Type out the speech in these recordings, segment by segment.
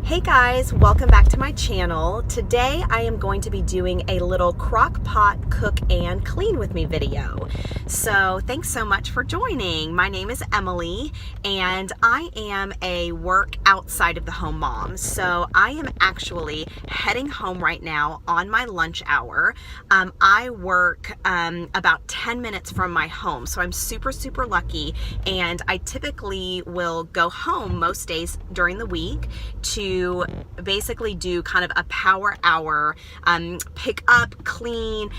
Hey guys, welcome back to my channel. Today I am going to be doing a little Crockpot cook and clean with me video. So thanks so much for joining. My name is Emily and I am a work outside of the home mom. So I am actually heading home right now on my lunch hour. I work about 10 minutes from my home. So I'm super lucky, and I typically will go home most days during the week to basically do kind of a power hour, pick up, clean,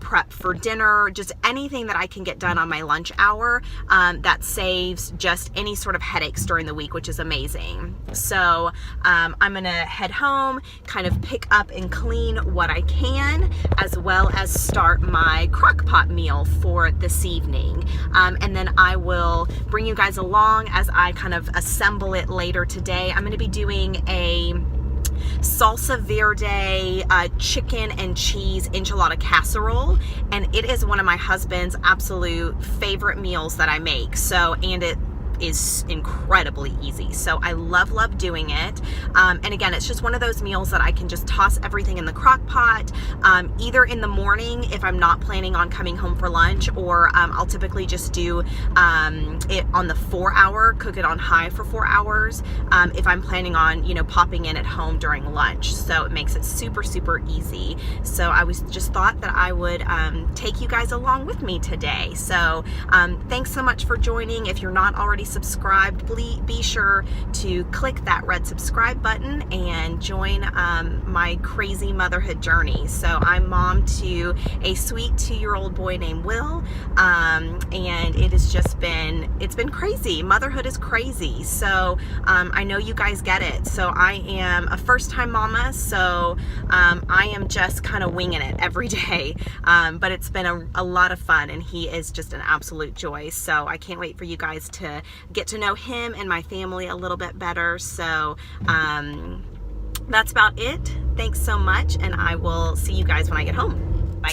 prep for dinner, just anything that I can get done on my lunch hour that saves just any sort of headaches during the week, which is amazing. So I'm gonna head home, kind of pick up and clean what I can, as well as start my Crockpot meal for this evening. And then I will bring you guys along as I kind of assemble it later today. I'm gonna be doing a salsa verde chicken and cheese enchilada casserole, and it is one of my husband's absolute favorite meals that I make. So, and it is incredibly easy. So I love doing it. And again, it's just one of those meals that I can just toss everything in the crock pot, either in the morning if I'm not planning on coming home for lunch, or I'll typically just do it on the 4-hour, cook it on high for 4 hours if I'm planning on, popping in at home during lunch. So it makes it super easy. So I just thought that I would take you guys along with me today. So thanks so much for joining. If you're not already subscribed, please be sure to click that red subscribe button and join my crazy motherhood journey. So I'm mom to a sweet 2-year-old boy named Will, and it's been crazy. Motherhood is crazy. So I know you guys get it. So I am a first-time mama, so I am just kind of winging it every day, but it's been a lot of fun, and he is just an absolute joy. So I can't wait for you guys to get to know him and my family a little bit better. So that's about it. Thanks so much, and I will see you guys when I get home. Bye.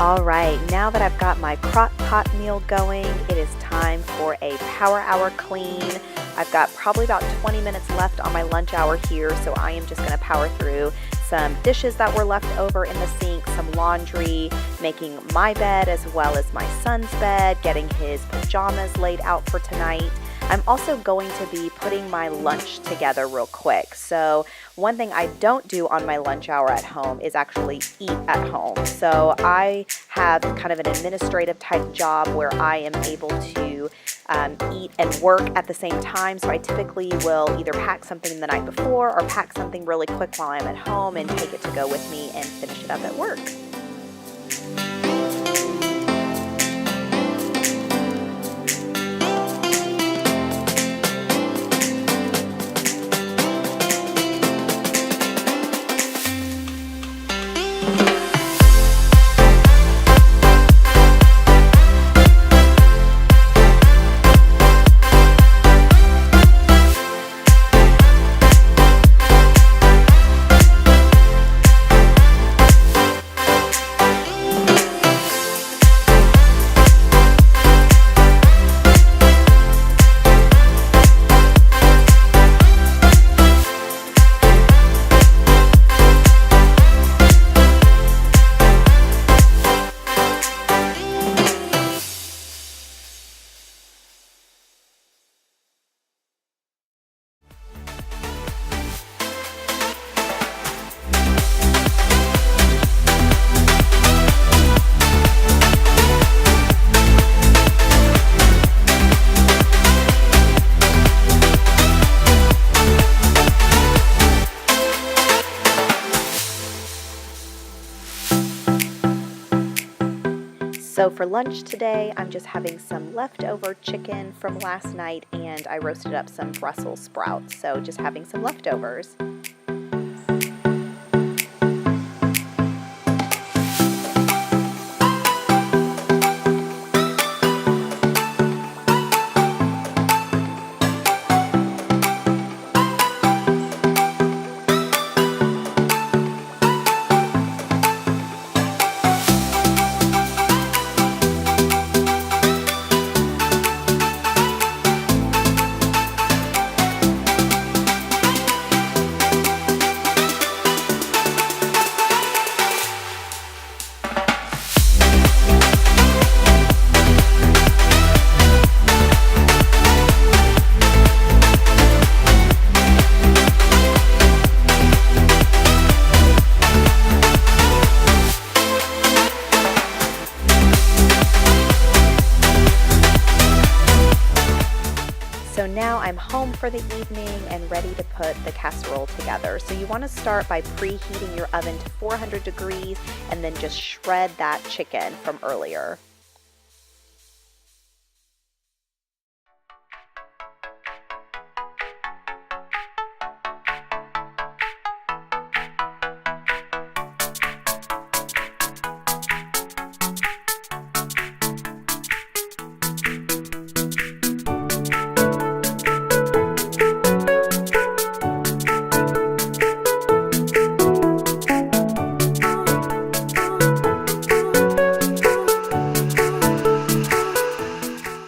All right, now that I've got my crock pot meal going, it is time for a power hour clean. I've got probably about 20 minutes left on my lunch hour here, so I am just gonna power through some dishes that were left over in the sink, some laundry, making my bed as well as my son's bed, getting his pajamas laid out for tonight. I'm also going to be putting my lunch together real quick. So one thing I don't do on my lunch hour at home is actually eat at home. So I have kind of an administrative type job where I am able to eat and work at the same time. So I typically will either pack something the night before or pack something really quick while I'm at home and take it to go with me and finish it up at work. So for lunch today, I'm just having some leftover chicken from last night, and I roasted up some Brussels sprouts, so just having some leftovers. So now I'm home for the evening and ready to put the casserole together. So you want to start by preheating your oven to 400 degrees and then just shred that chicken from earlier.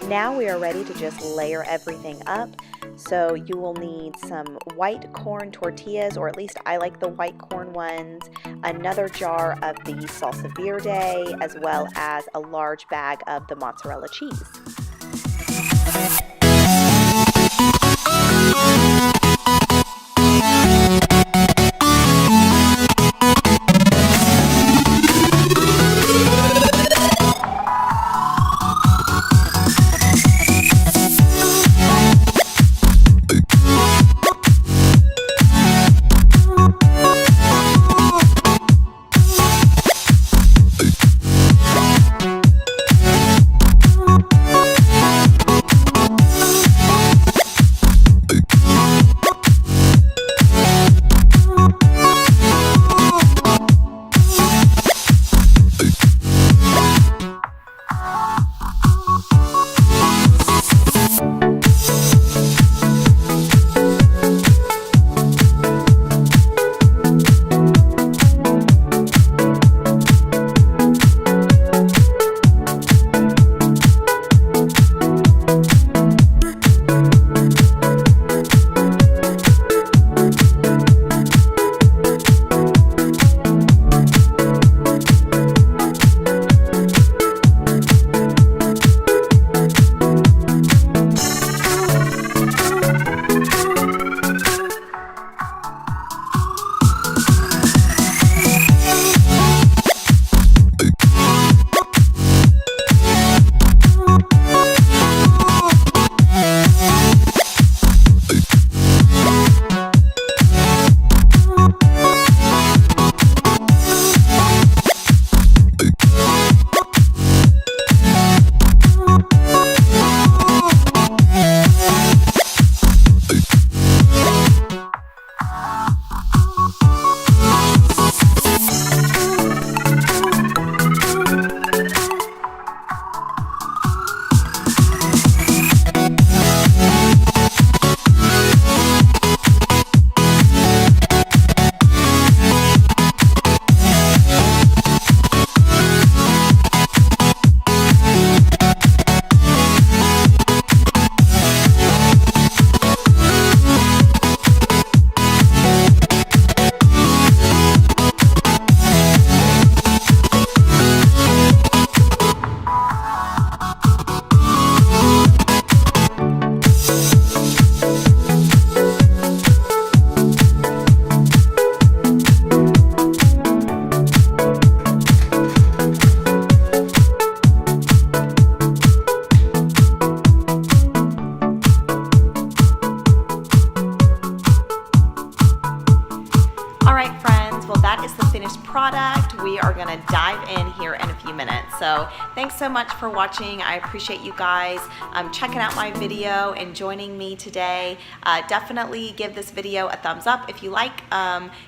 Now we are ready to just layer everything up. So you will need some white corn tortillas, or at least I like the white corn ones, another jar of the salsa verde, as well as a large bag of the mozzarella cheese. well, that is the finished product. We are gonna dive in here in a few minutes. So thanks so much for watching. I appreciate you guys checking out my video and joining me today. Definitely give this video a thumbs up if you like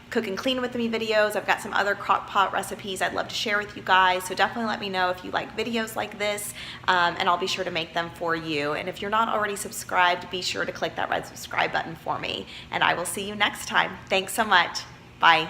cook and clean with me videos. I've got some other crock pot recipes I'd love to share with you guys. So definitely let me know if you like videos like this, and I'll be sure to make them for you. And if you're not already subscribed, be sure to click that red subscribe button for me. And I will see you next time. Thanks so much. Bye.